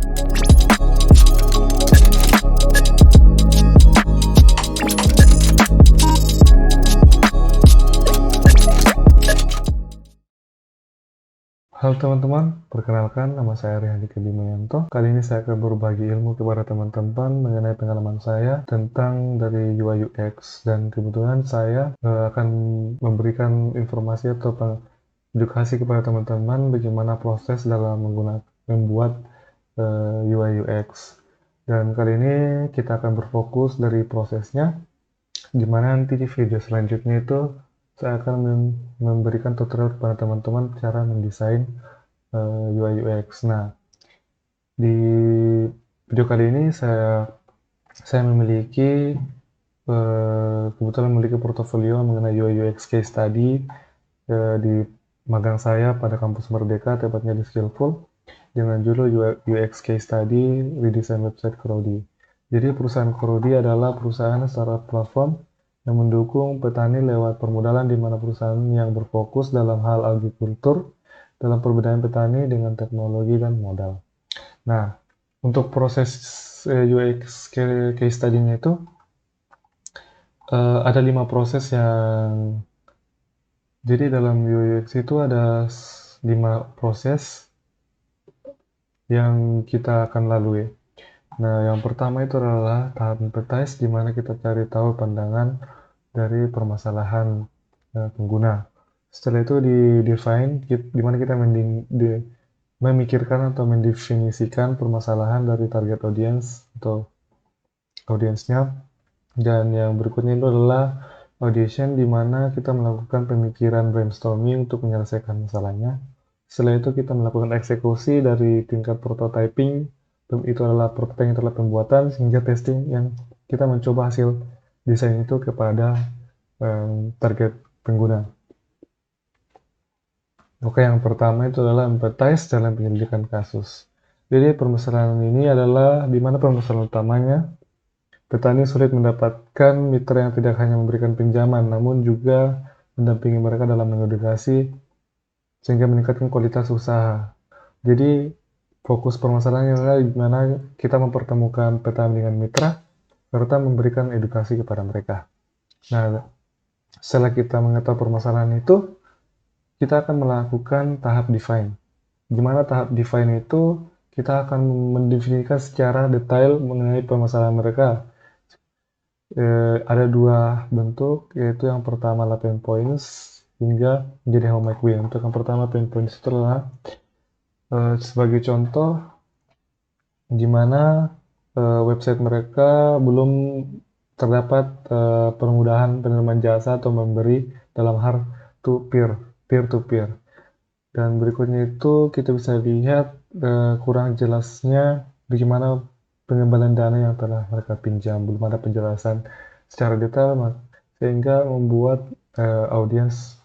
Halo teman-teman, perkenalkan nama saya Rihadi Kedimayanto. Kali ini saya akan berbagi ilmu kepada teman-teman mengenai pengalaman saya tentang dari UI UX, dan kebetulan saya akan memberikan informasi atau edukasi kepada teman-teman bagaimana proses dalam membuat UI UX. Dan kali ini kita akan berfokus dari prosesnya, di mana nanti di video selanjutnya itu saya akan memberikan tutorial kepada teman-teman cara mendesain UI UX. Nah, di video kali ini saya memiliki kebetulan memiliki portofolio mengenai UI UX case study di magang saya pada kampus Merdeka, tepatnya di Skillful, dengan judul UX case study redesign website Korodi. Jadi perusahaan Korodi adalah perusahaan startup platform yang mendukung petani lewat permodalan, di mana perusahaan yang berfokus dalam hal agrikultur dalam pemberdayaan petani dengan teknologi dan modal. Nah, untuk proses UX case study-nya itu ada 5 proses yang, jadi dalam UX itu ada 5 proses yang kita akan lalui. Nah, yang pertama itu adalah tahap empathize, di mana kita cari tahu pandangan dari permasalahan pengguna. Setelah itu di-define, di mana kita memikirkan atau mendefinisikan permasalahan dari target audience atau audiensnya. Dan yang berikutnya itu adalah audition, di mana kita melakukan pemikiran brainstorming untuk menyelesaikan masalahnya. Setelah itu kita melakukan eksekusi dari tingkat prototyping, itu adalah prototyping, itu adalah pembuatan, hingga testing, yang kita mencoba hasil desain itu kepada target pengguna. Oke, yang pertama itu adalah empathize dalam penyelidikan kasus. Jadi permasalahan ini adalah di mana permasalahan utamanya petani sulit mendapatkan mitra yang tidak hanya memberikan pinjaman, namun juga mendampingi mereka dalam mengedukasi sehingga meningkatkan kualitas usaha. Jadi fokus permasalahannya adalah di mana kita mempertemukan petani dengan mitra serta memberikan edukasi kepada mereka. Nah, setelah kita mengetahui permasalahan itu, kita akan melakukan tahap define. Di mana tahap define itu kita akan mendefinisikan secara detail mengenai permasalahan mereka. Ada 2 bentuk, yaitu yang pertama adalah pain points hingga menjadi how make we. Untuk yang pertama pain points itu adalah sebagai contoh di mana website mereka belum terdapat permudahan penerimaan jasa atau memberi dalam hal peer to peer. Dan berikutnya itu kita bisa lihat kurang jelasnya bagaimana pengembalian dana yang telah mereka pinjam, belum ada penjelasan secara detail, sehingga membuat audiens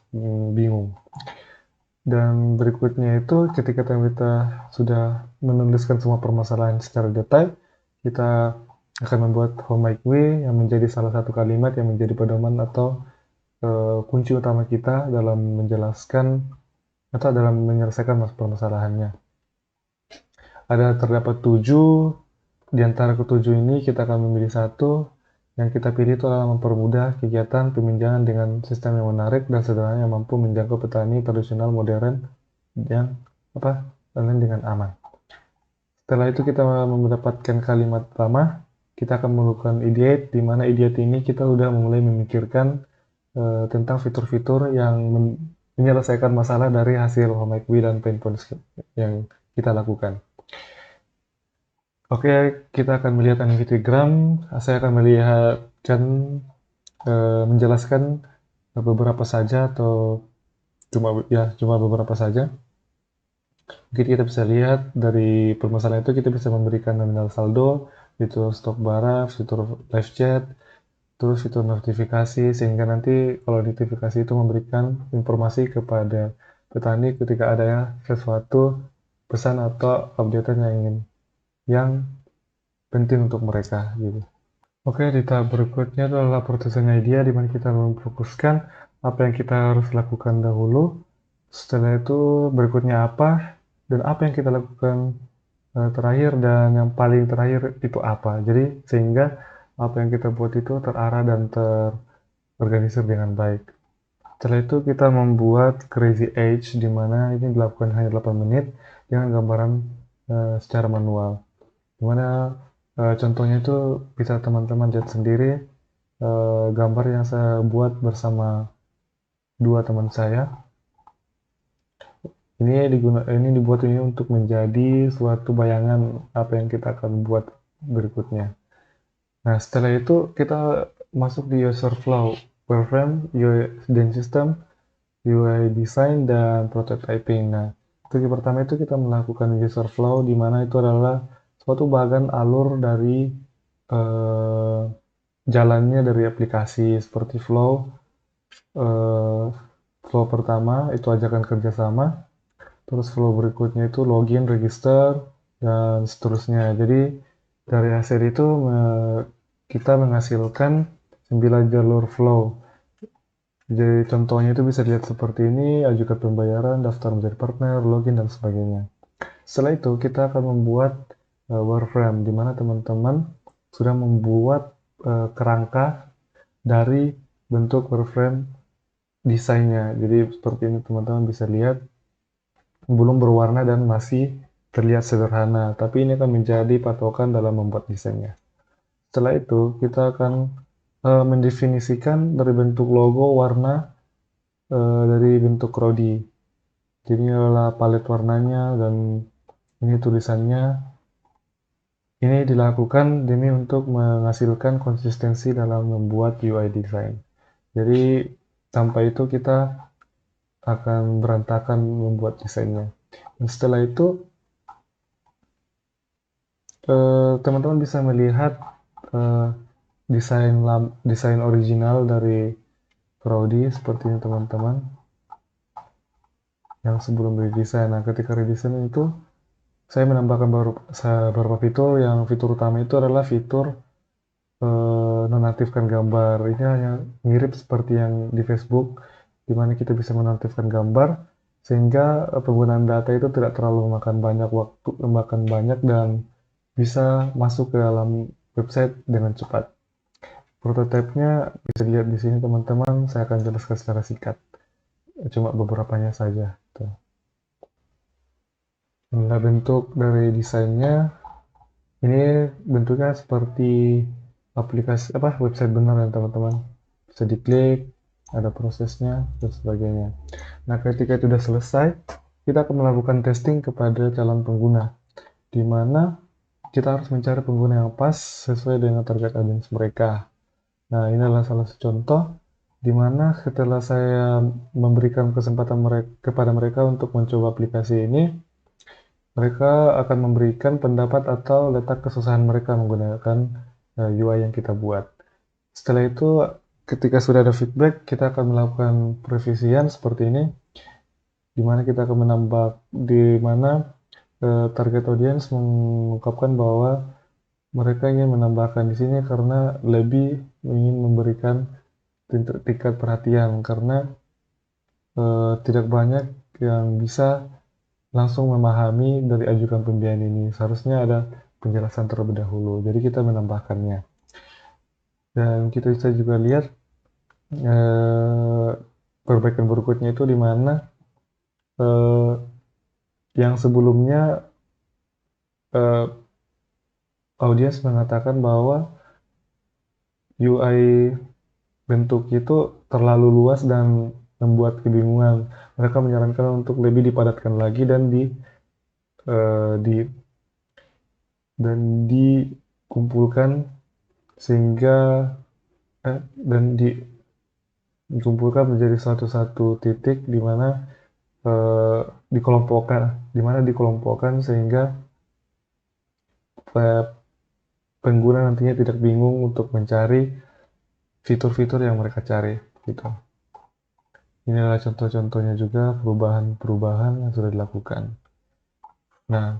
bingung. Dan berikutnya itu ketika kita sudah menuliskan semua permasalahan secara detail, kita akan membuat how make we yang menjadi salah satu kalimat yang menjadi pedoman atau kunci utama kita dalam menjelaskan atau dalam menyelesaikan permasalahannya. Terdapat 7, di antara ke-7 ini kita akan memilih 1. Yang kita pilih itu adalah mempermudah kegiatan peminjaman dengan sistem yang menarik dan sederhana yang mampu menjangkau petani tradisional modern yang dengan aman. Setelah itu kita mendapatkan kalimat pertama, kita akan melakukan ideate, di mana ideate ini kita sudah mulai memikirkan tentang fitur-fitur yang menyelesaikan masalah dari hasil how make we dan pain points yang kita lakukan. Oke, kita akan melihat diagram. Saya akan menjelaskan beberapa saja, atau cuma beberapa saja. Mungkin kita bisa lihat dari permasalahan itu kita bisa memberikan nominal saldo, fitur stok barang, fitur live chat, terus fitur notifikasi, sehingga nanti kalau notifikasi itu memberikan informasi kepada petani ketika ada sesuatu pesan atau updatean yang penting untuk mereka gitu. Oke, di tahap berikutnya adalah processing idea, di mana kita memfokuskan apa yang kita harus lakukan dahulu. Setelah itu berikutnya apa dan apa yang kita lakukan terakhir dan yang paling terakhir itu apa. Jadi sehingga apa yang kita buat itu terarah dan terorganisir dengan baik. Setelah itu kita membuat Crazy Edge di mana ini dilakukan hanya 8 menit dengan gambaran secara manual. Di mana contohnya itu bisa teman-teman lihat sendiri gambar yang saya buat bersama dua teman saya. Ini dibuat ini untuk menjadi suatu bayangan apa yang kita akan buat berikutnya. Nah, setelah itu kita masuk di user flow, wireframe, UI dan system, UI design, dan prototyping. Nah, step pertama itu kita melakukan user flow, di mana itu adalah suatu bagian alur dari eh, jalannya dari aplikasi seperti flow. eh, Flow pertama itu ajakan kerjasama, terus flow berikutnya itu login, register, dan seterusnya. Jadi dari hasil itu kita menghasilkan 9 jalur flow. Jadi contohnya itu bisa dilihat seperti ini, ajukan pembayaran, daftar menjadi partner, login, dan sebagainya. Setelah itu kita akan membuat wireframe, di mana teman-teman sudah membuat kerangka dari bentuk wireframe desainnya. Jadi seperti ini teman-teman bisa lihat, belum berwarna dan masih terlihat sederhana, tapi ini akan menjadi patokan dalam membuat desainnya. Setelah itu, kita akan mendefinisikan dari bentuk logo, warna, dari bentuk Rodi. Jadi ini adalah palet warnanya dan ini tulisannya. Ini dilakukan demi untuk menghasilkan konsistensi dalam membuat UI design. Jadi tanpa itu kita akan berantakan membuat desainnya. Dan setelah itu teman-teman bisa melihat eh, desain original dari Prodi seperti ini teman-teman, yang sebelum redesign. Nah, ketika redesign itu saya menambahkan beberapa fitur. Yang fitur utama itu adalah fitur nonaktifkan gambar. Ini hanya mirip seperti yang di Facebook, di mana kita bisa menonaktifkan gambar sehingga penggunaan data itu tidak terlalu memakan banyak waktu, memakan banyak, dan bisa masuk ke dalam website dengan cepat. Prototipenya bisa dilihat di sini teman-teman, saya akan jelaskan secara singkat, cuma beberapanya saja. Tuh. Nah, bentuk dari desainnya ini bentuknya seperti aplikasi website benar ya teman-teman. Bisa diklik, ada prosesnya dan sebagainya. Nah, ketika itu sudah selesai, kita akan melakukan testing kepada calon pengguna, di mana kita harus mencari pengguna yang pas sesuai dengan target audience mereka. Nah, ini adalah salah satu contoh di mana setelah saya memberikan kesempatan kepada mereka untuk mencoba aplikasi ini, mereka akan memberikan pendapat atau letak kesusahan mereka menggunakan UI yang kita buat. Setelah itu, ketika sudah ada feedback, kita akan melakukan revisian seperti ini, di mana kita akan menambah, di mana target audience mengungkapkan bahwa mereka ingin menambahkan di sini karena lebih ingin memberikan tingkat perhatian, karena tidak banyak yang bisa langsung memahami dari ajukan pembiayaan ini. Seharusnya ada penjelasan terlebih dahulu, jadi kita menambahkannya. Dan kita bisa juga lihat perbaikan berikutnya itu di mana eh, yang sebelumnya eh, audiens mengatakan bahwa UI bentuk itu terlalu luas dan membuat kebingungan. Mereka menyarankan untuk lebih dipadatkan lagi dan eh, di dan dikumpulkan sehingga dan dikumpulkan menjadi satu titik di mana eh, dikelompokkan sehingga pengguna nantinya tidak bingung untuk mencari fitur-fitur yang mereka cari gitu. Ini adalah contoh-contohnya juga perubahan-perubahan yang sudah dilakukan. Nah,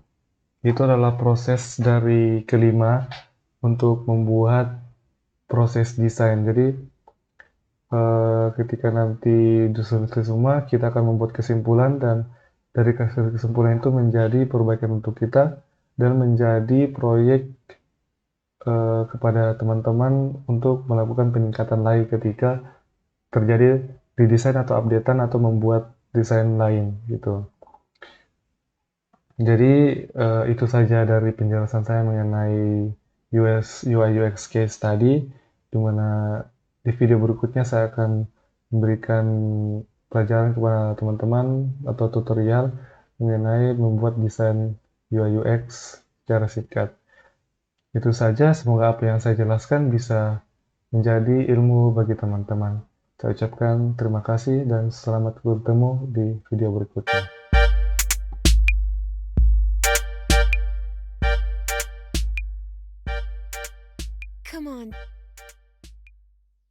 itu adalah proses dari kelima untuk membuat proses desain. Jadi ketika nanti selesai semua, kita akan membuat kesimpulan dan dari kesimpulan itu menjadi perbaikan untuk kita dan menjadi proyek kepada teman-teman untuk melakukan peningkatan lagi ketika terjadi redesign atau updatean atau membuat desain lain gitu. Jadi itu saja dari penjelasan saya mengenai UI UX case study, di mana di video berikutnya saya akan memberikan pelajaran kepada teman-teman atau tutorial mengenai membuat desain UI UX secara singkat. Itu saja, semoga apa yang saya jelaskan bisa menjadi ilmu bagi teman-teman. Saya ucapkan terima kasih dan selamat bertemu di video berikutnya.